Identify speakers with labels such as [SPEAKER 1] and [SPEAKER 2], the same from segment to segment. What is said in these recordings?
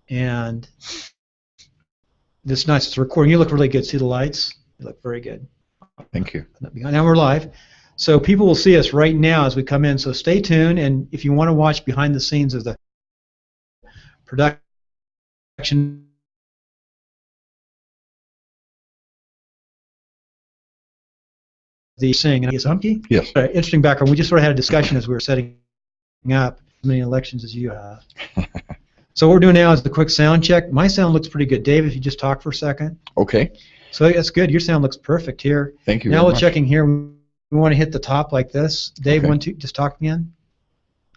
[SPEAKER 1] and it's nice. It's recording. You look really good. See the lights? You look very good.
[SPEAKER 2] Thank you.
[SPEAKER 1] Now we're live. So people will see us right now as we come in. So stay tuned, and if you want to watch behind the scenes of the production the sing. Is Humke?
[SPEAKER 2] Yes.
[SPEAKER 1] Interesting background. We just sort of had a discussion as we were setting up as many elections as you have. So what we're doing now is the quick sound check. My sound looks pretty good. Dave, if you just talk for a second.
[SPEAKER 2] Okay.
[SPEAKER 1] So that's good. Your sound looks perfect here.
[SPEAKER 2] Thank you.
[SPEAKER 1] Now we're checking here. We want to hit the top like this. Dave,
[SPEAKER 2] Okay.
[SPEAKER 1] want to just talk again?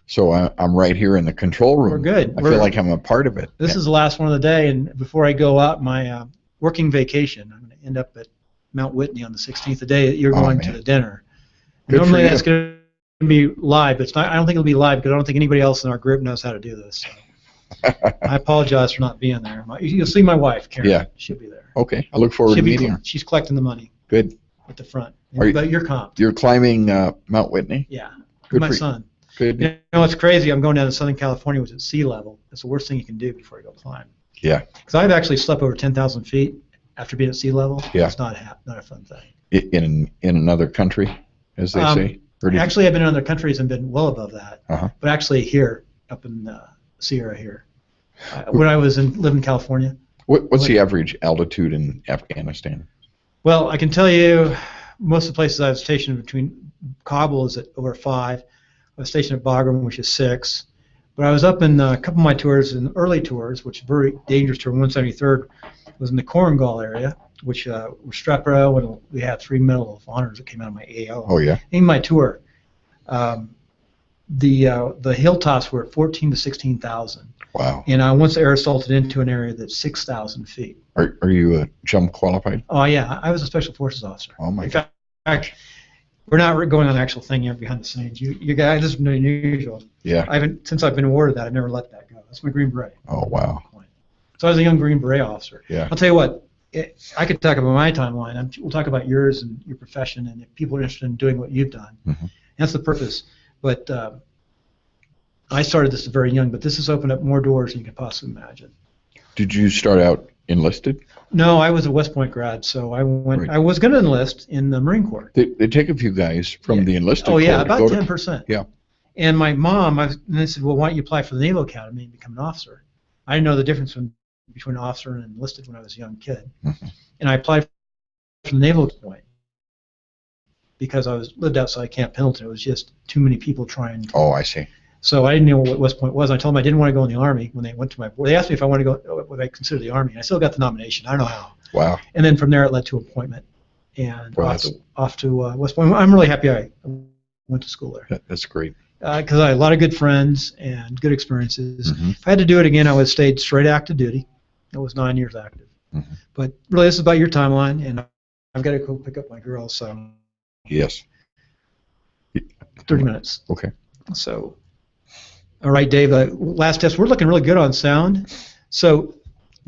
[SPEAKER 2] So I'm right here in the control room.
[SPEAKER 1] We're good.
[SPEAKER 2] I feel like I'm a part of it.
[SPEAKER 1] This is the last one of the day, and before I go out my working vacation, I'm going to end up at Mount Whitney on the 16th, the day that you're going to the dinner.
[SPEAKER 2] Good
[SPEAKER 1] Normally
[SPEAKER 2] for you.
[SPEAKER 1] that's going to be live, but it's not. I don't think it'll be live because I don't think anybody else in our group knows how to do this. So I apologize for not being there. You'll see my wife, Karen.
[SPEAKER 2] Yeah.
[SPEAKER 1] She'll be there.
[SPEAKER 2] Okay. I look forward to meeting her.
[SPEAKER 1] She's collecting the money
[SPEAKER 2] Good.
[SPEAKER 1] at the front.
[SPEAKER 2] But
[SPEAKER 1] you're comped.
[SPEAKER 2] You're climbing Mount Whitney?
[SPEAKER 1] Yeah.
[SPEAKER 2] Good
[SPEAKER 1] My
[SPEAKER 2] for you.
[SPEAKER 1] son.
[SPEAKER 2] Good.
[SPEAKER 1] You know, it's crazy. I'm going down to Southern California, which is at sea level. That's the worst thing you can do before you go climb.
[SPEAKER 2] Yeah.
[SPEAKER 1] Because I've actually slept over 10,000 feet after being at sea level.
[SPEAKER 2] Yeah.
[SPEAKER 1] It's not a fun thing.
[SPEAKER 2] In another country, as they say? Or
[SPEAKER 1] Actually, I've been in other countries and been well above that.
[SPEAKER 2] Uh-huh.
[SPEAKER 1] But actually here, up in Sierra here. When I lived in California.
[SPEAKER 2] What's the average altitude in Afghanistan?
[SPEAKER 1] Well, I can tell you most of the places I was stationed between Kabul is at over 5. I was stationed at Bagram, which is 6. But I was up in a couple of my tours, in early tours, which is very dangerous tour, 173rd, was in the Korengal area, which was strep row, and we had 3 Medal of Honors that came out of my AO.
[SPEAKER 2] Oh, yeah?
[SPEAKER 1] In my tour, the hilltops were at 14 to 16,000.
[SPEAKER 2] Wow.
[SPEAKER 1] And I once air assaulted into an area that's 6,000 feet.
[SPEAKER 2] Are you a jump qualified?
[SPEAKER 1] Oh, yeah. I was a Special Forces officer.
[SPEAKER 2] Oh, my
[SPEAKER 1] In
[SPEAKER 2] God.
[SPEAKER 1] fact, we're not going on the actual thing here behind the scenes. You guys, this is unusual.
[SPEAKER 2] Yeah.
[SPEAKER 1] Since I've been awarded that, I've never let that go. That's my Green Beret.
[SPEAKER 2] Oh, wow.
[SPEAKER 1] So I was a young Green Beret officer.
[SPEAKER 2] Yeah.
[SPEAKER 1] I'll tell you what, I could talk about my timeline. We'll talk about yours and your profession, and if people are interested in doing what you've done.
[SPEAKER 2] Mm-hmm.
[SPEAKER 1] That's the purpose. But I started this very young, but this has opened up more doors than you can possibly imagine.
[SPEAKER 2] Did you start out enlisted?
[SPEAKER 1] No, I was a West Point grad, so I went.
[SPEAKER 2] Right.
[SPEAKER 1] I was going to enlist in the Marine Corps.
[SPEAKER 2] They take a few guys from the enlisted
[SPEAKER 1] Oh, yeah,
[SPEAKER 2] corps
[SPEAKER 1] about
[SPEAKER 2] to go
[SPEAKER 1] 10%.
[SPEAKER 2] Yeah.
[SPEAKER 1] And my mom, and they said, well, why don't you apply for the Naval Academy and become an officer? I didn't know the difference between an officer and enlisted when I was a young kid.
[SPEAKER 2] Mm-hmm.
[SPEAKER 1] And I applied for the Naval Point because I lived outside Camp Pendleton. It was just too many people trying.
[SPEAKER 2] Oh, I see.
[SPEAKER 1] So I didn't know what West Point was. I told them I didn't want to go in the Army when they went to my board. They asked me if I wanted to go, what I consider the Army. And I still got the nomination. I don't know how.
[SPEAKER 2] Wow.
[SPEAKER 1] And then from there it led to appointment and
[SPEAKER 2] Well,
[SPEAKER 1] off to West Point. I'm really happy I went to school there
[SPEAKER 2] That's great.
[SPEAKER 1] because I had a lot of good friends and good experiences.
[SPEAKER 2] Mm-hmm.
[SPEAKER 1] If I had to do it again, I would have stayed straight active duty. I was 9 years active.
[SPEAKER 2] Mm-hmm.
[SPEAKER 1] But really, this is about your timeline, and I've got to go pick up my girls. So
[SPEAKER 2] Yes.
[SPEAKER 1] 30 minutes.
[SPEAKER 2] Okay.
[SPEAKER 1] So, all right, Dave. Last test. We're looking really good on sound. So,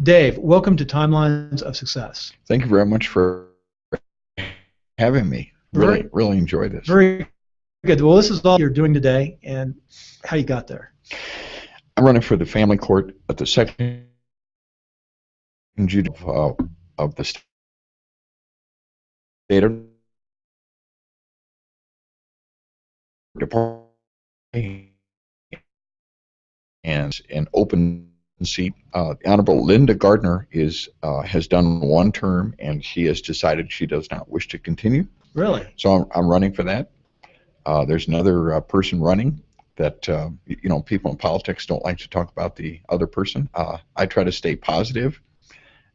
[SPEAKER 1] Dave, welcome to Timelines of Success.
[SPEAKER 2] Thank you very much for having me. Really enjoy this.
[SPEAKER 1] Very good. Well, this is all you're doing today, and how you got there.
[SPEAKER 2] I'm running for the family court at the second judicial of the state of Department, and an open seat. The Honorable Linda Gardner has done one term, and she has decided she does not wish to continue.
[SPEAKER 1] Really?
[SPEAKER 2] So I'm running for that. There's another person running that, people in politics don't like to talk about the other person. I try to stay positive.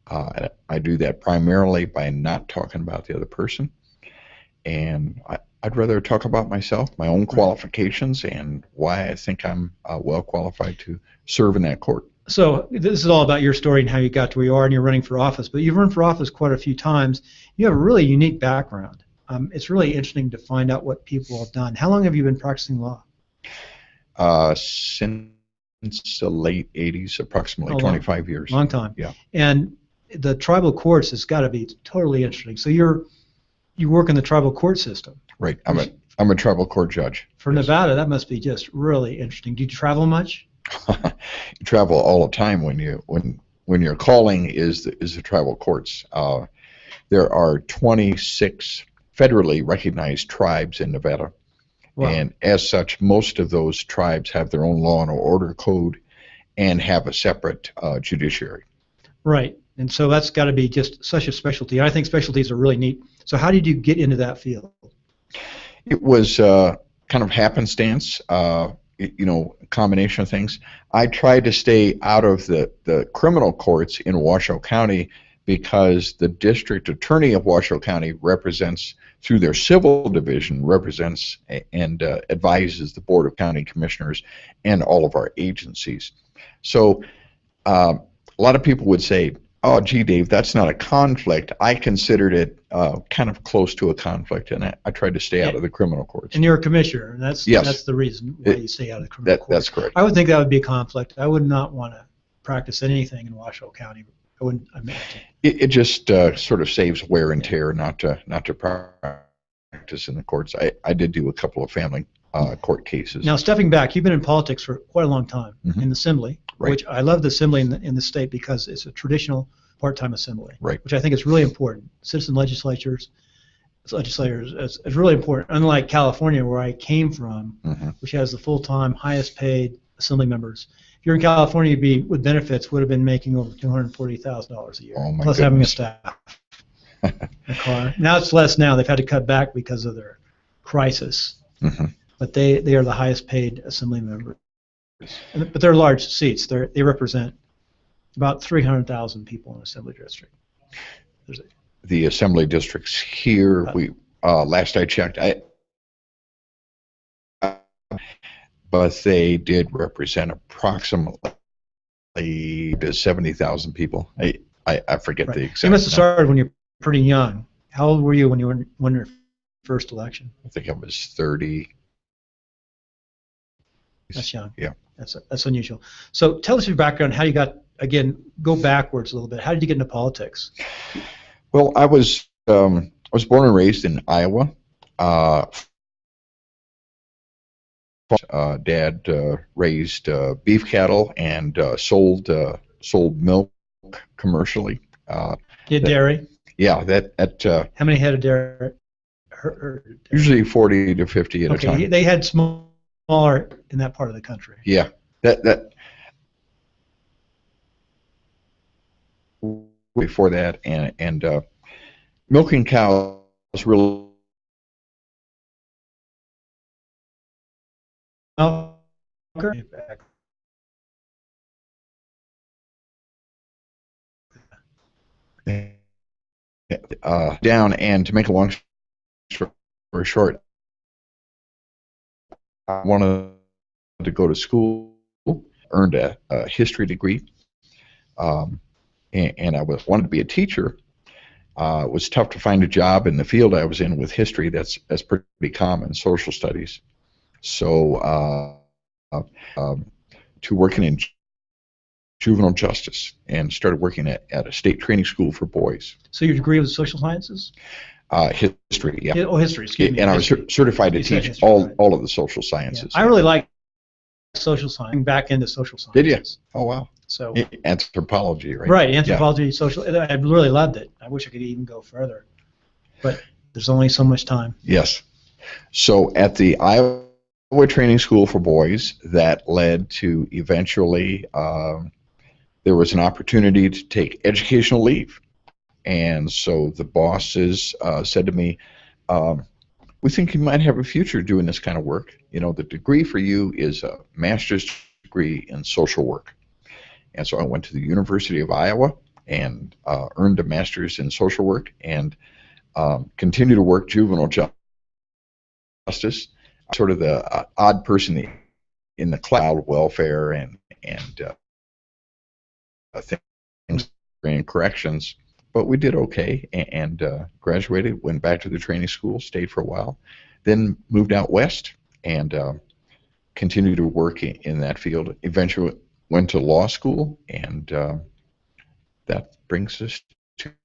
[SPEAKER 2] I do that primarily by not talking about the other person. And I'd rather talk about myself, my own qualifications, and why I think I'm well qualified to serve in that court.
[SPEAKER 1] So this is all about your story and how you got to where you are, and you're running for office. But you've run for office quite a few times. You have a really unique background. It's really interesting to find out what people have done. How long have you been practicing law?
[SPEAKER 2] Since the late 80s, approximately 25 years.
[SPEAKER 1] Long time.
[SPEAKER 2] Yeah.
[SPEAKER 1] And the tribal courts has got to be totally interesting. So you work in the tribal court system.
[SPEAKER 2] Right. I'm a tribal court judge.
[SPEAKER 1] For Nevada, that must be just really interesting. Do you travel much?
[SPEAKER 2] You travel all the time when your calling is the tribal courts. There are 26 federally recognized tribes in Nevada,
[SPEAKER 1] Wow.
[SPEAKER 2] and as such, most of those tribes have their own law and order code and have a separate judiciary.
[SPEAKER 1] Right. And so that's got to be just such a specialty. I think specialties are really neat. So how did you get into that field?
[SPEAKER 2] It was kind of happenstance, a combination of things. I tried to stay out of the criminal courts in Washoe County because the district attorney of Washoe County represents, through their civil division, represents and advises the Board of County Commissioners and all of our agencies. So a lot of people would say, oh, gee, Dave, that's not a conflict. I considered it kind of close to a conflict, and I tried to stay out of the criminal courts.
[SPEAKER 1] And you're a commissioner, and that's the reason why you stay out of the criminal courts.
[SPEAKER 2] That's correct.
[SPEAKER 1] I would think that would be a conflict. I would not want to practice anything in Washoe County. I wouldn't imagine.
[SPEAKER 2] It just sort of saves wear and tear not to practice in the courts. I did do a couple of family court cases.
[SPEAKER 1] Now, stepping back, you've been in politics for quite a long time in the Assembly,
[SPEAKER 2] Right.
[SPEAKER 1] which I love the Assembly in the state because it's a traditional part-time assembly,
[SPEAKER 2] Right.
[SPEAKER 1] which I think is really important. Citizen legislators, it's really important. Unlike California, where I came from, which has the full-time, highest-paid assembly members. If you're in California, you'd be with benefits would have been making over $240,000 a year,
[SPEAKER 2] Oh, my
[SPEAKER 1] plus
[SPEAKER 2] goodness.
[SPEAKER 1] having a staff, a car. Now it's less. Now they've had to cut back because of their crisis. But they are the highest-paid assembly members. But they're large seats. They represent about 300,000 people in Assembly District.
[SPEAKER 2] The assembly districts here, we last I checked, but they did represent approximately 70,000 people. I forget the exact.
[SPEAKER 1] You must have started when you were pretty young. How old were you when you won your first election?
[SPEAKER 2] I think I was 30.
[SPEAKER 1] That's young.
[SPEAKER 2] Yeah.
[SPEAKER 1] That's unusual. So tell us your background, how you got, again, go backwards a little bit. How did you get into politics?
[SPEAKER 2] Well, I was born and raised in Iowa. Dad raised beef cattle and sold milk commercially.
[SPEAKER 1] You had dairy?
[SPEAKER 2] Yeah,
[SPEAKER 1] How many head of dairy?
[SPEAKER 2] usually 40 to 50 at a time.
[SPEAKER 1] Okay, they had smaller in that part of the country.
[SPEAKER 2] Yeah, that before that, and milking cows really. Down, and to make a long story short, I wanted to go to school, earned a history degree, and I wanted to be a teacher. It was tough to find a job in the field I was in with history. That's pretty common, social studies. So to working in juvenile justice, and started working at a state training school for boys.
[SPEAKER 1] So your degree was social sciences?
[SPEAKER 2] History, yeah.
[SPEAKER 1] Oh, history, excuse me.
[SPEAKER 2] And I was certified to teach
[SPEAKER 1] history,
[SPEAKER 2] all
[SPEAKER 1] right.
[SPEAKER 2] of the social sciences.
[SPEAKER 1] Yeah. I really like social science. Back into social science.
[SPEAKER 2] Did you? Oh, wow.
[SPEAKER 1] So
[SPEAKER 2] anthropology, right?
[SPEAKER 1] Right, anthropology, social. I really loved it. I wish I could even go further, but there's only so much time.
[SPEAKER 2] Yes. So at the Iowa Training School for Boys, that led to eventually there was an opportunity to take educational leave. And so the bosses said to me, we think you might have a future doing this kind of work. You know, the degree for you is a master's degree in social work. And so I went to the University of Iowa and earned a master's in social work and continue to work juvenile justice, sort of the odd person in the cloud, welfare and things in corrections. But we did okay and graduated, went back to the training school, stayed for a while, then moved out west and continued to work in that field. Eventually went to law school, and that brings us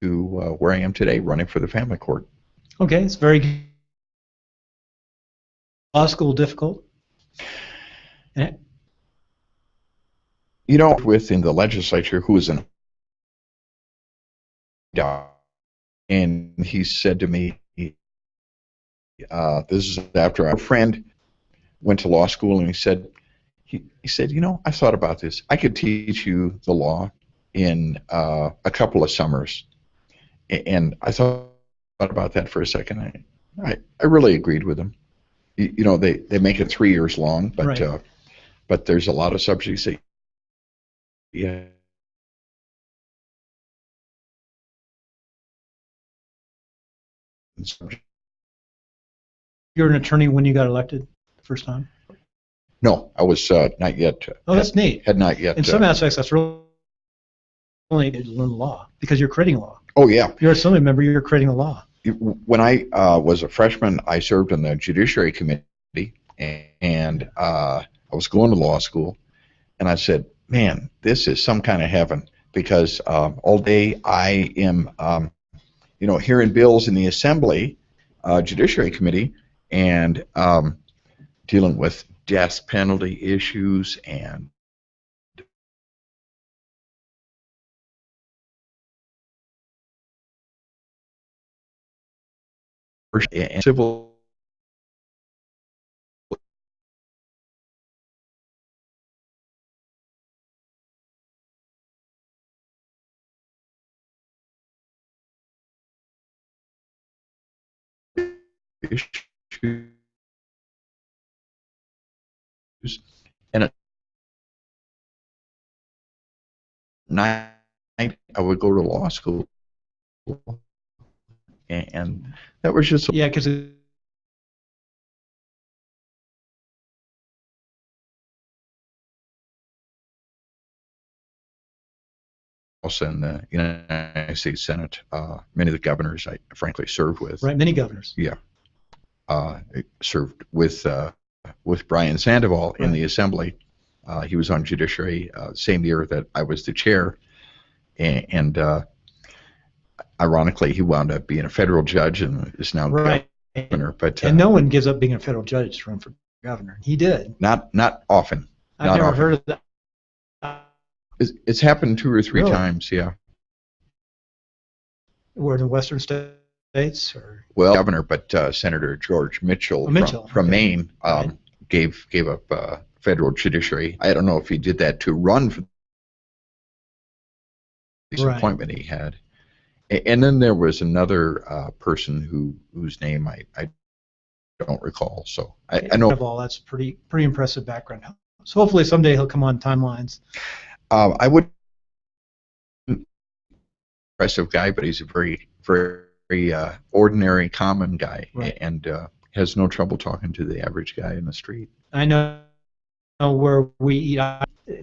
[SPEAKER 2] to where I am today, running for the family court.
[SPEAKER 1] Okay, it's very good. Law school difficult?
[SPEAKER 2] You know, within the legislature, who was an and he said to me, this is after our friend went to law school, and he said, you know, I thought about this. I could teach you the law in a couple of summers. And I thought about that for a second. I really agreed with him. You know, they make it 3 years long, but
[SPEAKER 1] Right.
[SPEAKER 2] But there's a lot of subjects that, yeah.
[SPEAKER 1] You're an attorney when you got elected the first time?
[SPEAKER 2] No, I was not yet.
[SPEAKER 1] Oh, that's neat.
[SPEAKER 2] Had not yet.
[SPEAKER 1] In some aspects, that's really neat to learn the law because you're creating law.
[SPEAKER 2] Oh, yeah.
[SPEAKER 1] You're an assembly member, you're creating a law.
[SPEAKER 2] When I was a freshman, I served on the Judiciary Committee, and I was going to law school, and I said, man, this is some kind of heaven, because all day I am, you know, hearing bills in the Assembly, Judiciary Committee, and dealing with death penalty issues and civil issues. And at night, I would go to law school, and that was just
[SPEAKER 1] Yeah, because
[SPEAKER 2] also in the United States Senate. Many of the governors I frankly served with.
[SPEAKER 1] right, many governors.
[SPEAKER 2] Yeah, I served with Brian Sandoval in the Assembly. He was on Judiciary same year that I was the chair, and ironically, he wound up being a federal judge and is now governor. But
[SPEAKER 1] and no one gives up being a federal judge to run for governor. He did.
[SPEAKER 2] Not often.
[SPEAKER 1] I've never heard of that.
[SPEAKER 2] It's happened 2 or 3 times. Yeah.
[SPEAKER 1] Where in the western states, or
[SPEAKER 2] well, governor, but Senator George Mitchell, from Maine gave up federal judiciary. I don't know if he did that to run for the appointment he had. And then there was another person whose name I don't recall. So I know.
[SPEAKER 1] Of all, that's pretty impressive background. So hopefully someday he'll come on Timelines.
[SPEAKER 2] I would impressive guy, but he's a very ordinary, common guy, and has no trouble talking to the average guy in the street.
[SPEAKER 1] I know where we eat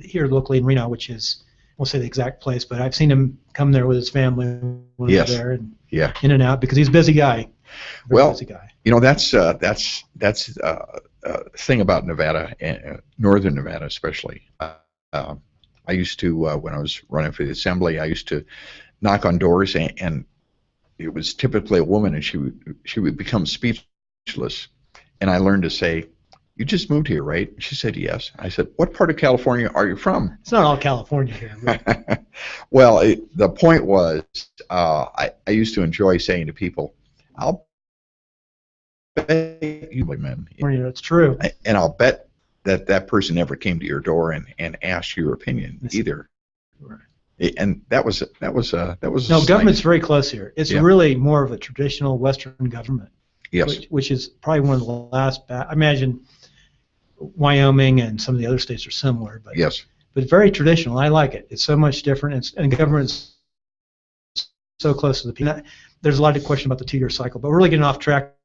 [SPEAKER 1] here locally in Reno, which is, we'll say the exact place, but I've seen him come there with his family when he's there, and in and out, because he's a busy guy.
[SPEAKER 2] Busy guy. You know, that's thing about Nevada, northern Nevada especially. I used to, when I was running for the Assembly, I used to knock on doors, and it was typically a woman, and she would become speechless, and I learned to say, "You just moved here, right?" She said, "Yes." I said, "What part of California are you from?"
[SPEAKER 1] It's not all California here. Right?
[SPEAKER 2] Well, the point was, I used to enjoy saying to people, "I'll bet you men."
[SPEAKER 1] That's true.
[SPEAKER 2] And I'll bet that person never came to your door and asked your opinion either. Right. And that was no,
[SPEAKER 1] government's very close here. It's really more of a traditional Western government.
[SPEAKER 2] Yes.
[SPEAKER 1] Which is probably one of the last. I imagine Wyoming and some of the other states are similar, but but very traditional. I like it. It's so much different, and government's so close to the people. There's a lot of question about the 2-year cycle, but we're really getting off track.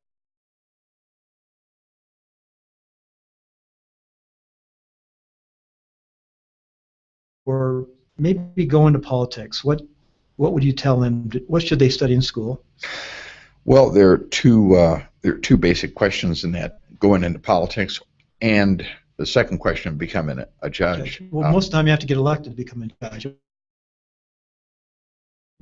[SPEAKER 1] Or maybe go into politics. What would you tell them? What should they study in school?
[SPEAKER 2] Well, there are two basic questions in that: going into politics, and the second question, becoming a judge.
[SPEAKER 1] Well, most of the time you have to get elected to become a judge.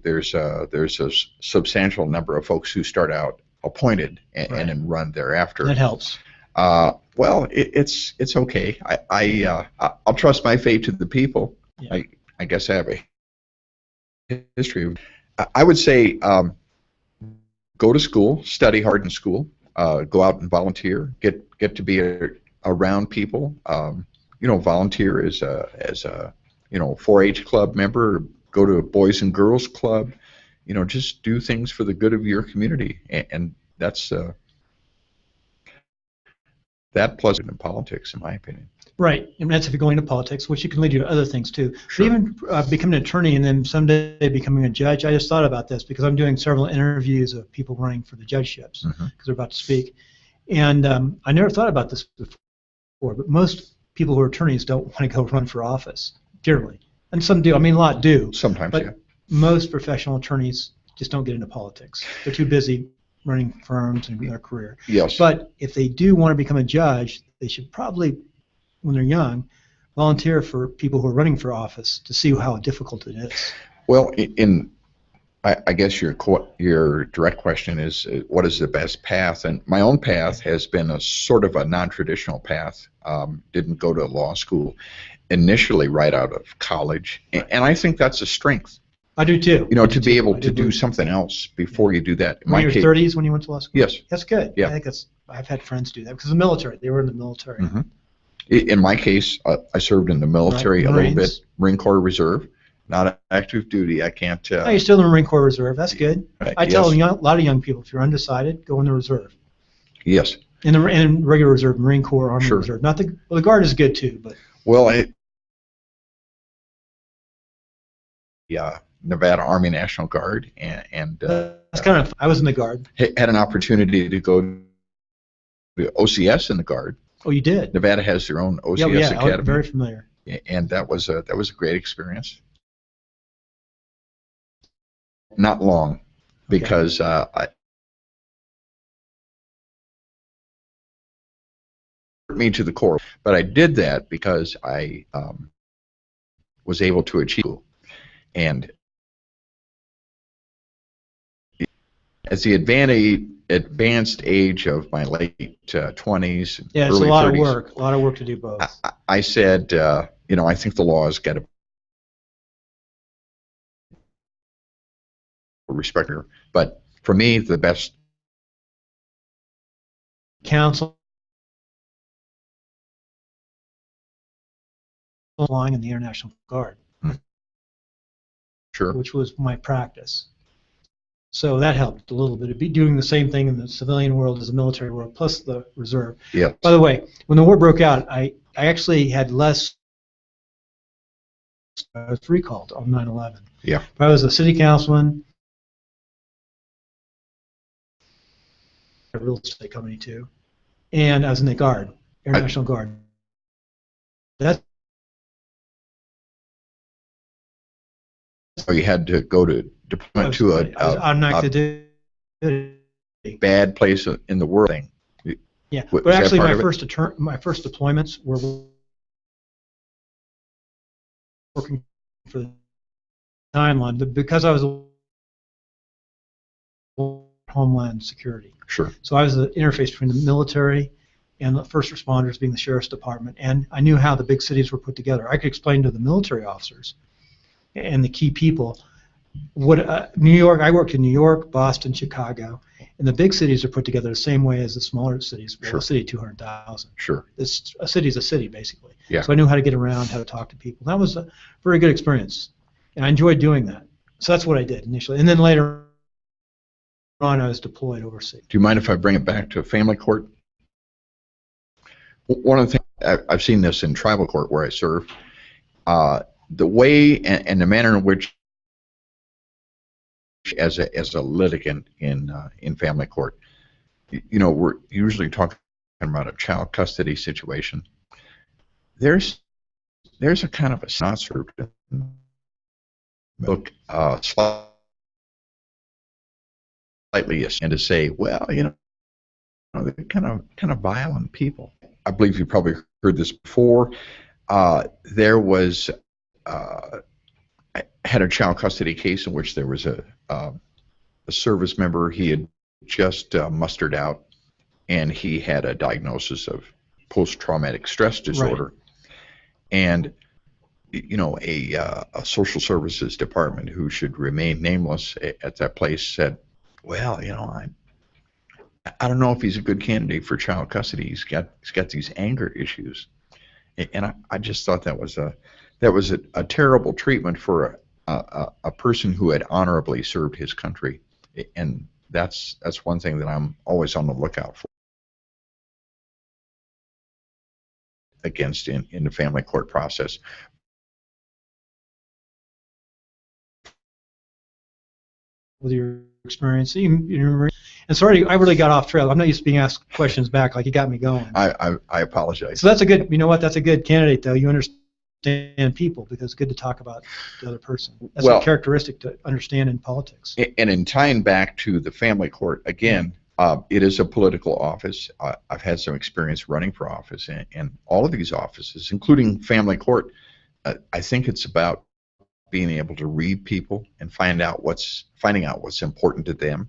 [SPEAKER 2] There's a substantial number of folks who start out appointed and then run thereafter.
[SPEAKER 1] That helps.
[SPEAKER 2] Well, it's okay. I'll trust my fate to the people.
[SPEAKER 1] Yeah.
[SPEAKER 2] I guess I have a history. I would say go to school, study hard in school, go out and volunteer, get to be around people. Volunteer as a 4-H club member, go to a boys and girls club. Just do things for the good of your community, and that's that plus in politics, in my opinion.
[SPEAKER 1] Right, and that's if you're going into politics, which you can lead you to other things too.
[SPEAKER 2] Sure.
[SPEAKER 1] But even becoming an attorney and then someday becoming a judge, I just thought about this because I'm doing several interviews of people running for the judgeships because they're about to speak. And I never thought about this before, but most people who are attorneys don't want to go run for office, generally. And some do. I mean, a lot do.
[SPEAKER 2] Sometimes,
[SPEAKER 1] but
[SPEAKER 2] yeah.
[SPEAKER 1] Most professional attorneys just don't get into politics. They're too busy running firms and their career.
[SPEAKER 2] Yes.
[SPEAKER 1] But if they do want to become a judge, they should probably, when they're young, volunteer for people who are running for office to see how difficult it is.
[SPEAKER 2] Well, I guess your direct question is what is the best path? And my own path has been a sort of a non-traditional path. Didn't go to law school initially right out of college, and I think that's a strength.
[SPEAKER 1] I do too.
[SPEAKER 2] To be able to do something else before you do that.
[SPEAKER 1] In your 30s when you went to law school?
[SPEAKER 2] Yes.
[SPEAKER 1] That's good.
[SPEAKER 2] Yeah.
[SPEAKER 1] I think I've had friends do that because the military. They were in the military.
[SPEAKER 2] Mm-hmm. In my case, I served in the military a little bit, Marine Corps Reserve, not active duty. I can't.
[SPEAKER 1] Oh, you're still in the Marine Corps Reserve. That's good.
[SPEAKER 2] Right,
[SPEAKER 1] I tell a lot of young people, if you're undecided, go in the Reserve.
[SPEAKER 2] Yes.
[SPEAKER 1] In regular Reserve, Marine Corps, Army
[SPEAKER 2] Sure.
[SPEAKER 1] Reserve. Not the Guard is good too, but.
[SPEAKER 2] Well, Nevada Army National Guard, and
[SPEAKER 1] that's kind of. I was in the Guard.
[SPEAKER 2] Had an opportunity to go to OCS in the Guard.
[SPEAKER 1] Oh, you did?
[SPEAKER 2] Nevada has their own OCS Academy.
[SPEAKER 1] I'm very familiar.
[SPEAKER 2] And that was a great experience. Not long, because me to the core, but I did that because I was able to achieve, and as the advanced age of my late 20s,
[SPEAKER 1] yeah, it's
[SPEAKER 2] early
[SPEAKER 1] a lot
[SPEAKER 2] 30s,
[SPEAKER 1] of work to do both.
[SPEAKER 2] I said, I think the law has got to respect her, but for me, the best
[SPEAKER 1] counsel flying in the International Guard,
[SPEAKER 2] sure,
[SPEAKER 1] which was my practice. So that helped a little bit. It'd be doing the same thing in the civilian world as the military world, plus the reserve.
[SPEAKER 2] Yeah.
[SPEAKER 1] By the way, when the war broke out, I actually had less. I was recalled on 9/11.
[SPEAKER 2] Yeah.
[SPEAKER 1] I was a city councilman, a real estate company too, and I was in the Guard, Air National Guard.
[SPEAKER 2] So you had to go to deployment to a bad place in the world thing.
[SPEAKER 1] Yeah, but actually my first deployments were working for the timeline, but because I was Homeland Security.
[SPEAKER 2] Sure.
[SPEAKER 1] So I was the interface between the military and the first responders, being the sheriff's department, and I knew how the big cities were put together. I could explain to the military officers and the key people what New York. I worked in New York, Boston, Chicago, and the big cities are put together the same way as the smaller cities. Well,
[SPEAKER 2] sure.
[SPEAKER 1] A city 200,000.
[SPEAKER 2] Sure.
[SPEAKER 1] A city is a city basically.
[SPEAKER 2] Yeah.
[SPEAKER 1] So I knew how to get around, how to talk to people. That was a very good experience, and I enjoyed doing that. So that's what I did initially, and then later on I was deployed overseas.
[SPEAKER 2] Do you mind if I bring it back to family court? One of the things I've seen this in tribal court where I serve, the way and the manner in which, as a litigant in family court, we're usually talking about a child custody situation. There's a kind of a not served look slightly, and to say, well, they're kind of violent people. I believe you probably heard this before. There was I had a child custody case in which there was a service member. He had just mustered out, and he had a diagnosis of post-traumatic stress disorder.
[SPEAKER 1] Right.
[SPEAKER 2] And a social services department who should remain nameless at that place said, well, I don't know if he's a good candidate for child custody. He's got these anger issues, and I just thought that was a terrible treatment for a person who had honorably served his country, and that's one thing that I'm always on the lookout for against in the family court process.
[SPEAKER 1] With your experience. And sorry, I really got off trail. I'm not used to being asked questions back like you got me going.
[SPEAKER 2] I apologize.
[SPEAKER 1] So that's a good, you know what, that's a good candidate though. You understand people because it's good to talk about the other person. That's a characteristic to understand in politics.
[SPEAKER 2] And in tying back to the family court, again, it is a political office. I've had some experience running for office, and all of these offices, including family court, I think it's about being able to read people and finding out what's important to them,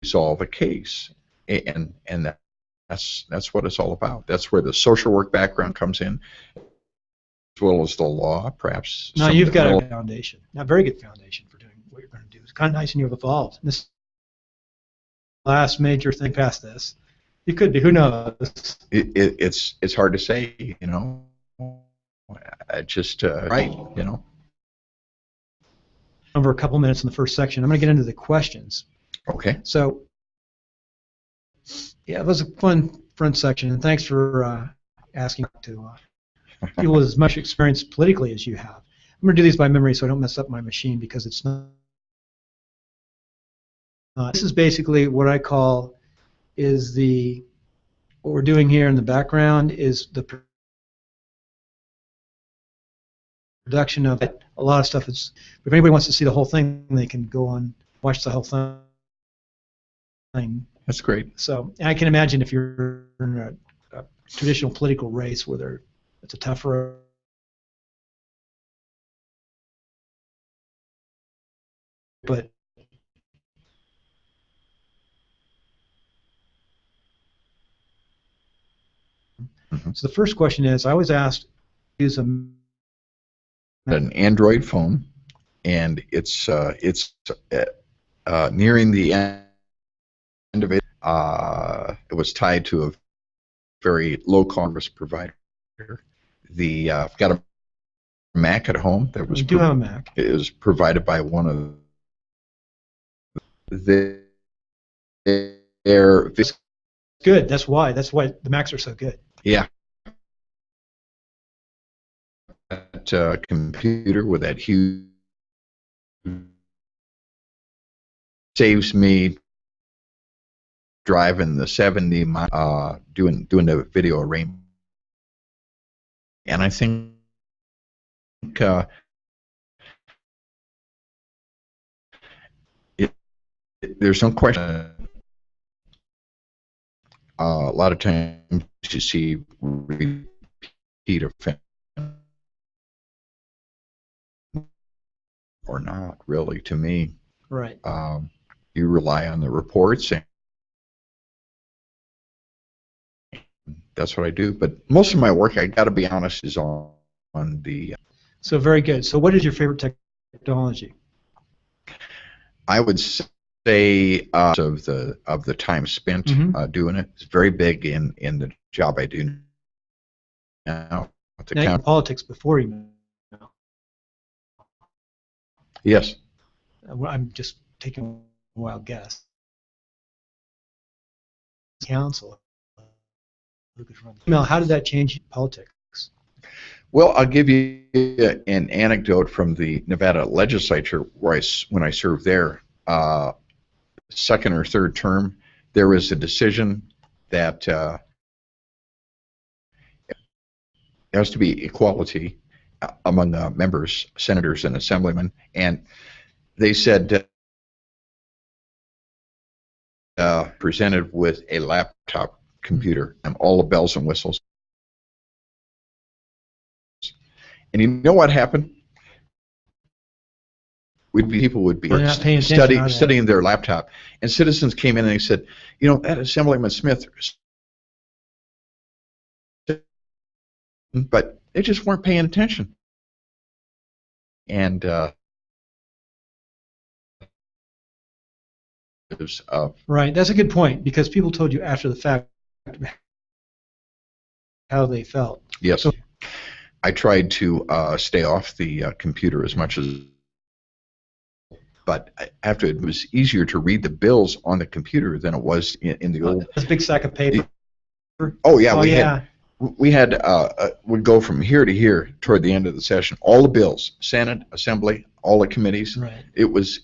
[SPEAKER 2] solve a case, and that's what it's all about. That's where the social work background comes in, as well as the law, perhaps.
[SPEAKER 1] Now you've got a foundation, a very good foundation for doing what you're going to do. It's kind of nice, and you've evolved. This last major thing past this, you could be. Who knows?
[SPEAKER 2] It's hard to say, just right,
[SPEAKER 1] Over a couple minutes in the first section, I'm going to get into the questions.
[SPEAKER 2] Okay.
[SPEAKER 1] So, yeah, it was a fun front section, and thanks for asking to people with as much experience politically as you have. I'm going to do these by memory so I don't mess up my machine because it's not. This is basically what I call what we're doing here in the background is the production of it. A lot of stuff is, if anybody wants to see the whole thing, they can go on, watch the whole thing.
[SPEAKER 2] That's great.
[SPEAKER 1] So I can imagine if you're in a traditional political race where it's a tougher. But so the first question is, I always asked, use an
[SPEAKER 2] Android phone, and it's nearing the end of it. It was tied to a very low-cost service provider. I've got a Mac at home that was.
[SPEAKER 1] You do have a Mac.
[SPEAKER 2] It was provided by one of their.
[SPEAKER 1] Good. That's why the Macs are so good.
[SPEAKER 2] Yeah. That computer with that huge saves me driving the 70 mile, doing the video arrangement, and I think there's no question. A lot of times you see repeat offense or not, really, to me.
[SPEAKER 1] Right.
[SPEAKER 2] You rely on the reports, and that's what I do. But most of my work, I got to be honest, is on the.
[SPEAKER 1] So very good. So what is your favorite technology?
[SPEAKER 2] I would say of the time spent doing it. It's very big in the job I do now.
[SPEAKER 1] Now you're in politics before you know.
[SPEAKER 2] Yes.
[SPEAKER 1] I'm just taking a wild guess. Council. Now, how did that change politics?
[SPEAKER 2] Well, I'll give you an anecdote from the Nevada legislature where when I served there, second or third term, there was a decision that there has to be equality among members, senators, and assemblymen, and they said presented with a laptop computer and all the bells and whistles. And you know what happened? People would be studying their laptop, and citizens came in and they said, that Assemblyman Smith but they just weren't paying attention. And
[SPEAKER 1] right, that's a good point, because people told you after the fact how they felt.
[SPEAKER 2] yes,
[SPEAKER 1] So,
[SPEAKER 2] I tried to stay off the computer as much as, but after it was easier to read the bills on the computer than it was in the old.
[SPEAKER 1] this big sack of paper.
[SPEAKER 2] Oh yeah,
[SPEAKER 1] Oh yeah.
[SPEAKER 2] we had would go from here to here toward the end of the session. All the bills, Senate, Assembly, all the committees.
[SPEAKER 1] Right.
[SPEAKER 2] It was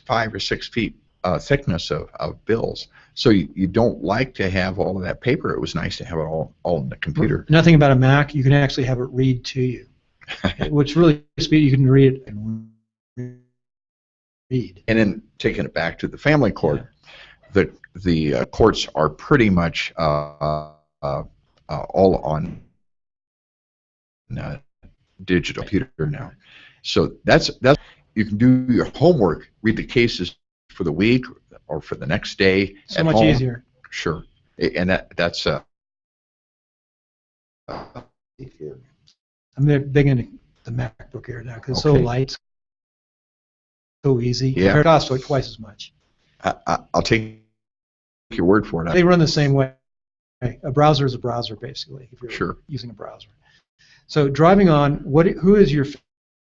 [SPEAKER 2] 5 or 6 feet thickness of bills. So you don't like to have all of that paper. It was nice to have it all in the computer.
[SPEAKER 1] Nothing about a Mac. You can actually have it read to you, which really speed. You can read it and read.
[SPEAKER 2] And then taking it back to the family court, the courts are pretty much all on digital computer now. So that's you can do your homework, read the cases for the week or for the next day.
[SPEAKER 1] So much easier.
[SPEAKER 2] Sure, and that's
[SPEAKER 1] I'm big into the MacBook Air now because it's so light, so easy.
[SPEAKER 2] Yeah.
[SPEAKER 1] It costs like twice as much.
[SPEAKER 2] I'll take your word for it.
[SPEAKER 1] They run the same way. A browser is a browser, basically, if you're using a browser. So driving on, who is your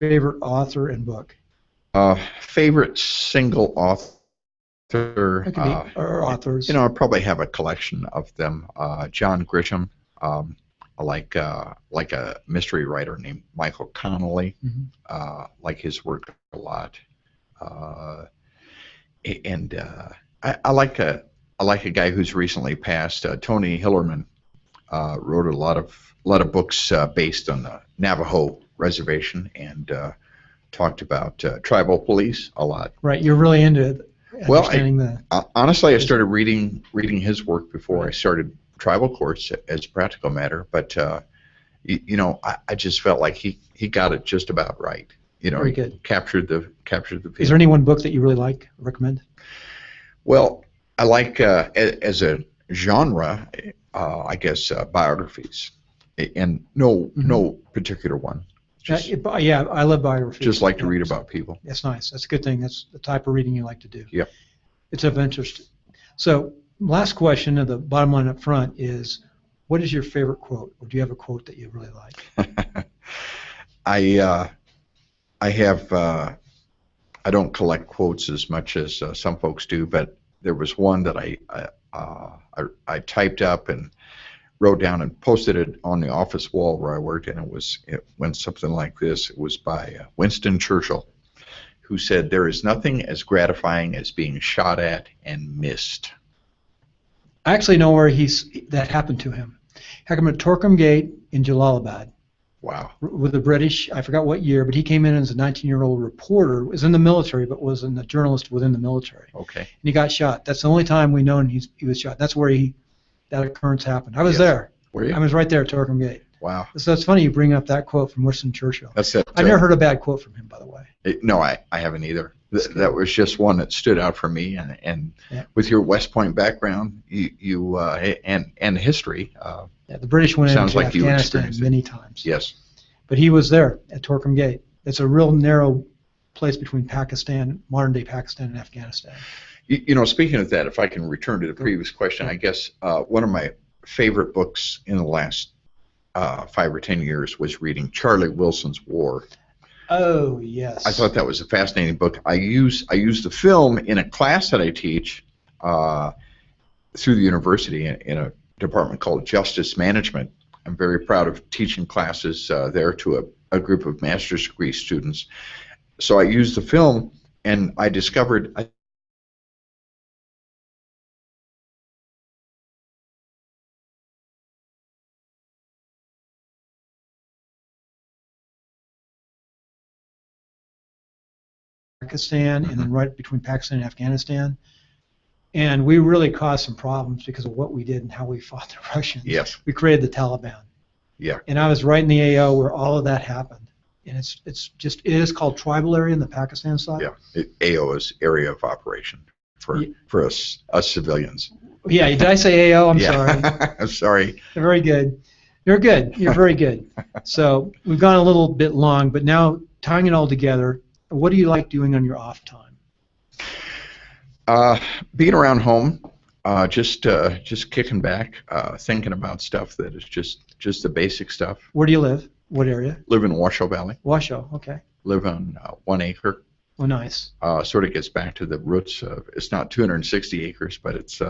[SPEAKER 1] favorite author and book?
[SPEAKER 2] Favorite single author.
[SPEAKER 1] Or authors.
[SPEAKER 2] I probably have a collection of them. John Grisham, I like a mystery writer named Michael Connolly.
[SPEAKER 1] Mm-hmm.
[SPEAKER 2] Like his work a lot. And I like a guy who's recently passed. Tony Hillerman wrote a lot of books based on the Navajo reservation and talked about tribal police a lot.
[SPEAKER 1] Right, you're really into understanding
[SPEAKER 2] honestly, I started reading his work before I started tribal courts as a practical matter. But I just felt like he got it just about right.
[SPEAKER 1] Very good.
[SPEAKER 2] Captured the feeling.
[SPEAKER 1] Is there any one book that you really like, recommend?
[SPEAKER 2] Well, I like as a genre, I guess biographies, and no particular one.
[SPEAKER 1] Yeah, I love biographies.
[SPEAKER 2] Just like to read about people.
[SPEAKER 1] That's nice. That's a good thing. That's the type of reading you like to do.
[SPEAKER 2] Yep.
[SPEAKER 1] It's of interest. So, last question of the bottom line up front is, what is your favorite quote, or do you have a quote that you really like?
[SPEAKER 2] I have. I don't collect quotes as much as some folks do, but there was one that I typed up and wrote down and posted it on the office wall where I worked, and it went something like this. It was by Winston Churchill, who said, "There is nothing as gratifying as being shot at and missed."
[SPEAKER 1] I actually know where that happened to him. Happened at Torkham Gate in Jalalabad.
[SPEAKER 2] Wow.
[SPEAKER 1] With the British, I forgot what year, but he came in as a 19-year-old reporter, was in the military, but was a journalist within the military.
[SPEAKER 2] Okay. And
[SPEAKER 1] he got shot. That's the only time we know he was shot. That's where that occurrence happened. I was there.
[SPEAKER 2] Were you?
[SPEAKER 1] I was right there at Torkham Gate.
[SPEAKER 2] Wow.
[SPEAKER 1] So it's funny you bring up that quote from Winston Churchill.
[SPEAKER 2] That's it.
[SPEAKER 1] I've never heard a bad quote from him, by the way.
[SPEAKER 2] No, I haven't either. That was just one that stood out for me, and with your West Point background, you and history.
[SPEAKER 1] The British went into
[SPEAKER 2] like
[SPEAKER 1] Afghanistan many times.
[SPEAKER 2] Yes.
[SPEAKER 1] But he was there at Torkham Gate. It's a real narrow place between Pakistan, modern-day Pakistan, and Afghanistan.
[SPEAKER 2] Speaking of that, if I can return to the previous question, I guess one of my favorite books in the last 5 or 10 years was reading Charlie Wilson's War.
[SPEAKER 1] Oh, yes.
[SPEAKER 2] I thought that was a fascinating book. I use the film in a class that I teach through the university in a department called Justice Management. I'm very proud of teaching classes there to a group of master's degree students. So I used the film, and I discovered
[SPEAKER 1] Pakistan, and then right between Pakistan and Afghanistan. And we really caused some problems because of what we did and how we fought the Russians.
[SPEAKER 2] Yes.
[SPEAKER 1] We created the Taliban.
[SPEAKER 2] Yeah.
[SPEAKER 1] And I was right in the AO where all of that happened. And it is called tribal area in the Pakistan side.
[SPEAKER 2] Yeah. AO is area of operation for us civilians.
[SPEAKER 1] Yeah. Did I say AO? I'm sorry.
[SPEAKER 2] I'm sorry.
[SPEAKER 1] Very good. You're good. You're very good. So we've gone a little bit long, but now tying it all together, what do you like doing on your off time?
[SPEAKER 2] Being around home, just kicking back, thinking about stuff that is just the basic stuff.
[SPEAKER 1] Where do you live? What area?
[SPEAKER 2] Live in Washoe Valley.
[SPEAKER 1] Washoe, okay.
[SPEAKER 2] Live on 1 acre.
[SPEAKER 1] Oh, nice.
[SPEAKER 2] Sort of gets back to the roots of, it's not 260 acres, but it's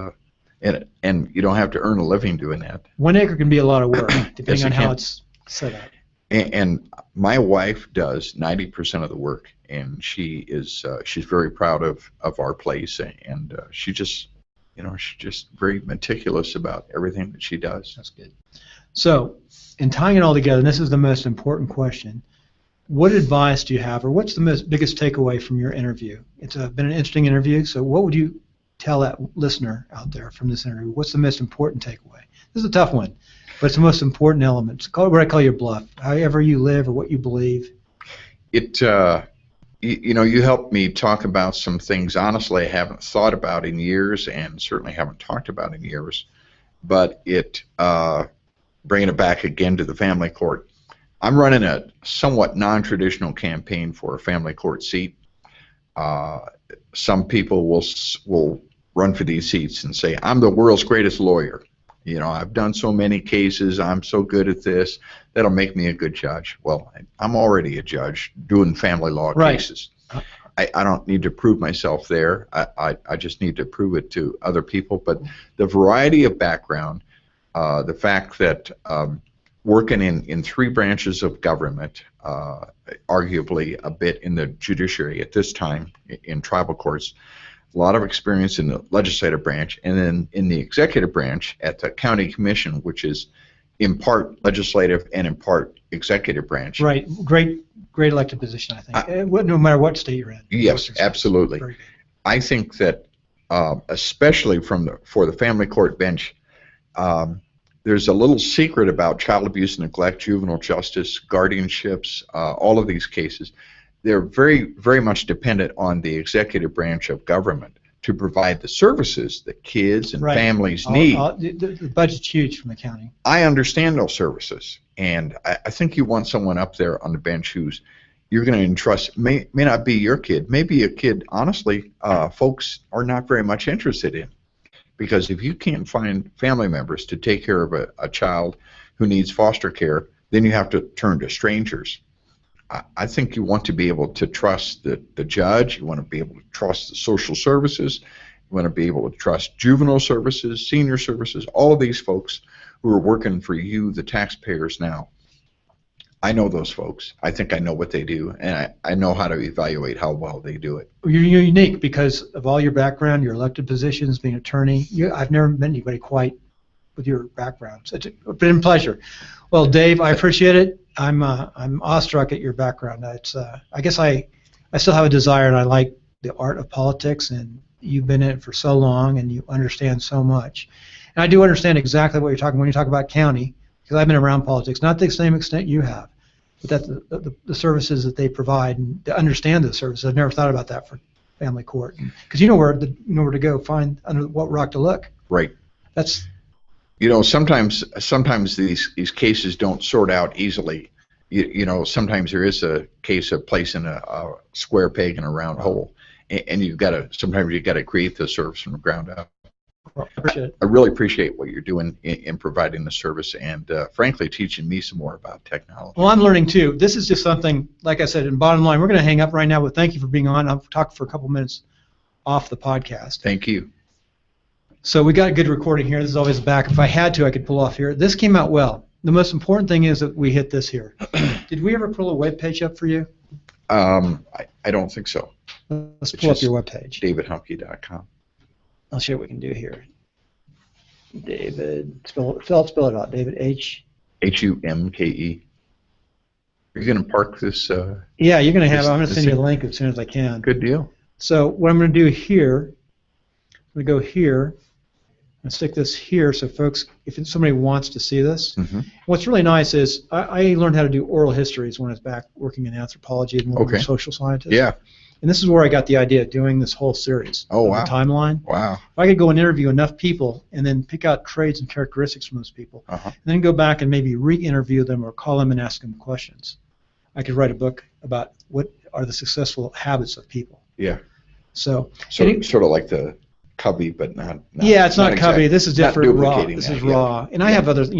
[SPEAKER 2] and you don't have to earn a living doing that.
[SPEAKER 1] 1 acre can be a lot of work, depending
[SPEAKER 2] Yes,
[SPEAKER 1] on
[SPEAKER 2] it
[SPEAKER 1] how
[SPEAKER 2] can.
[SPEAKER 1] it's set up.
[SPEAKER 2] And my wife does 90% of the work, and she's very proud of our place, and she's just very meticulous about everything that she does.
[SPEAKER 1] That's good. So, in tying it all together, and this is the most important question, what advice do you have, or what's the biggest takeaway from your interview? It's been an interesting interview, so what would you tell that listener out there from this interview? What's the most important takeaway? This is a tough one, but it's the most important element. Call it what I call your bluff, however you live or what you believe.
[SPEAKER 2] You helped me talk about some things, honestly, I haven't thought about in years and certainly haven't talked about in years, but bringing it back again to the family court. I'm running a somewhat non-traditional campaign for a family court seat. Some people will run for these seats and say, I'm the world's greatest lawyer. I've done so many cases, I'm so good at this, that'll make me a good judge. Well, I'm already a judge doing family law cases. I don't need to prove myself there. I just need to prove it to other people. But the variety of background, the fact that working in 3 branches of government, arguably a bit in the judiciary at this time in tribal courts, a lot of experience in the legislative branch, and then in the executive branch at the county commission, which is in part legislative and in part executive branch.
[SPEAKER 1] Right. Great elected position, I think. No matter what state you're in.
[SPEAKER 2] Yes, absolutely. I think that especially for the family court bench, there's a little secret about child abuse, neglect, juvenile justice, guardianships, all of these cases. They're very, very much dependent on the executive branch of government to provide the services that kids and families need.
[SPEAKER 1] The budget's huge from the county.
[SPEAKER 2] I understand those services, and I think you want someone up there on the bench who's you're going to entrust, may not be your kid, maybe a kid, honestly, folks are not very much interested in. Because if you can't find family members to take care of a child who needs foster care, then you have to turn to strangers. I think you want to be able to trust the judge, you want to be able to trust the social services, you want to be able to trust juvenile services, senior services, all of these folks who are working for you, the taxpayers now. I know those folks. I think I know what they do, and I know how to evaluate how well they do it.
[SPEAKER 1] You're unique because of all your background, your elected positions, being an attorney. I've never met anybody quite with your background. So it's been a pleasure. Well, Dave, I appreciate it. I'm awestruck at your background. I guess I still have a desire, and I like the art of politics, and you've been in it for so long, and you understand so much. And I do understand exactly what you're talking when you talk about county, because I've been around politics, not to the same extent you have, but that the services that they provide, and to understand those services. I've never thought about that for family court, because you know where to go find under what rock to look.
[SPEAKER 2] Right.
[SPEAKER 1] That's.
[SPEAKER 2] Sometimes these cases don't sort out easily. Sometimes there is a case of placing a square peg in a round hole, and sometimes you've got to create the service from the ground up. I really appreciate what you're doing in providing the service and, frankly, teaching me some more about technology.
[SPEAKER 1] Well, I'm learning too. This is just something, like I said, in bottom line, we're going to hang up right now, but thank you for being on. I'll talk for a couple minutes off the podcast.
[SPEAKER 2] Thank you.
[SPEAKER 1] So we got a good recording here. This is always back. If I had to, I could pull off here. This came out well. The most important thing is that we hit this here. Did we ever pull a web page up for you?
[SPEAKER 2] I don't think so.
[SPEAKER 1] Let's pull up your web page.
[SPEAKER 2] DavidHumke.com.
[SPEAKER 1] I'll show you what we can do here. David, spell it out. David
[SPEAKER 2] Humke. Are you going to park this?
[SPEAKER 1] Yeah, you're going to have. I'm going to send you a link as soon as I can.
[SPEAKER 2] Good deal.
[SPEAKER 1] So what I'm going to do here, I'm going to go here and stick this here, so folks, if somebody wants to see this.
[SPEAKER 2] Mm-hmm.
[SPEAKER 1] What's really nice is I learned how to do oral histories when I was back working in anthropology and working with social scientists.
[SPEAKER 2] Yeah.
[SPEAKER 1] And this is where I got the idea of doing this whole series.
[SPEAKER 2] Oh,
[SPEAKER 1] of
[SPEAKER 2] wow.
[SPEAKER 1] The timeline.
[SPEAKER 2] Wow.
[SPEAKER 1] If I could go and interview enough people and then pick out traits and characteristics from those people,
[SPEAKER 2] Uh-huh.
[SPEAKER 1] and then go back and maybe re-interview them or call them and ask them questions, I could write a book about what are the successful habits of people.
[SPEAKER 2] Yeah.
[SPEAKER 1] So
[SPEAKER 2] Sort of like the Cubby, but not
[SPEAKER 1] yeah, it's not Cubby.
[SPEAKER 2] exact-
[SPEAKER 1] This is
[SPEAKER 2] not
[SPEAKER 1] different. Raw.
[SPEAKER 2] duplicating
[SPEAKER 1] This
[SPEAKER 2] that,
[SPEAKER 1] is
[SPEAKER 2] yeah.
[SPEAKER 1] raw. And I have others.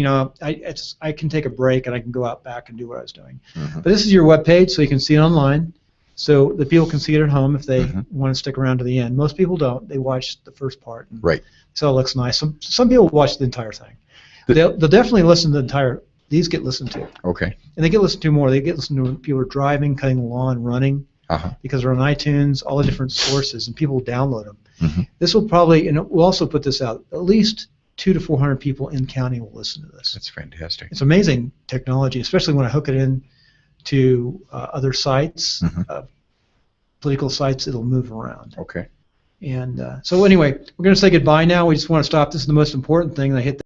[SPEAKER 1] I can take a break and I can go out back and do what I was doing.
[SPEAKER 2] Mhm.
[SPEAKER 1] But this is your webpage, so you can see it online. So the people can see it at home if they
[SPEAKER 2] Mhm.
[SPEAKER 1] want to stick around to the end. Most people don't. They watch the first part. And
[SPEAKER 2] Right.
[SPEAKER 1] So it looks nice. Some people watch the entire thing. They'll definitely listen to the entire. These get listened to,
[SPEAKER 2] Okay.
[SPEAKER 1] and they get listened to more. They get listened to when people are driving, cutting the lawn, running,
[SPEAKER 2] Uh-huh.
[SPEAKER 1] because they're on iTunes, all the different sources, and people download them.
[SPEAKER 2] Mhm.
[SPEAKER 1] This will probably, and we'll also put this out. At least 200 to 400 people in county will listen to this.
[SPEAKER 2] That's fantastic.
[SPEAKER 1] It's amazing technology, especially when I hook it in to other sites,
[SPEAKER 2] Mhm.
[SPEAKER 1] political sites. It'll move around.
[SPEAKER 2] Okay.
[SPEAKER 1] And so anyway, we're going to say goodbye now. We just want to stop. This is the most important thing. I hit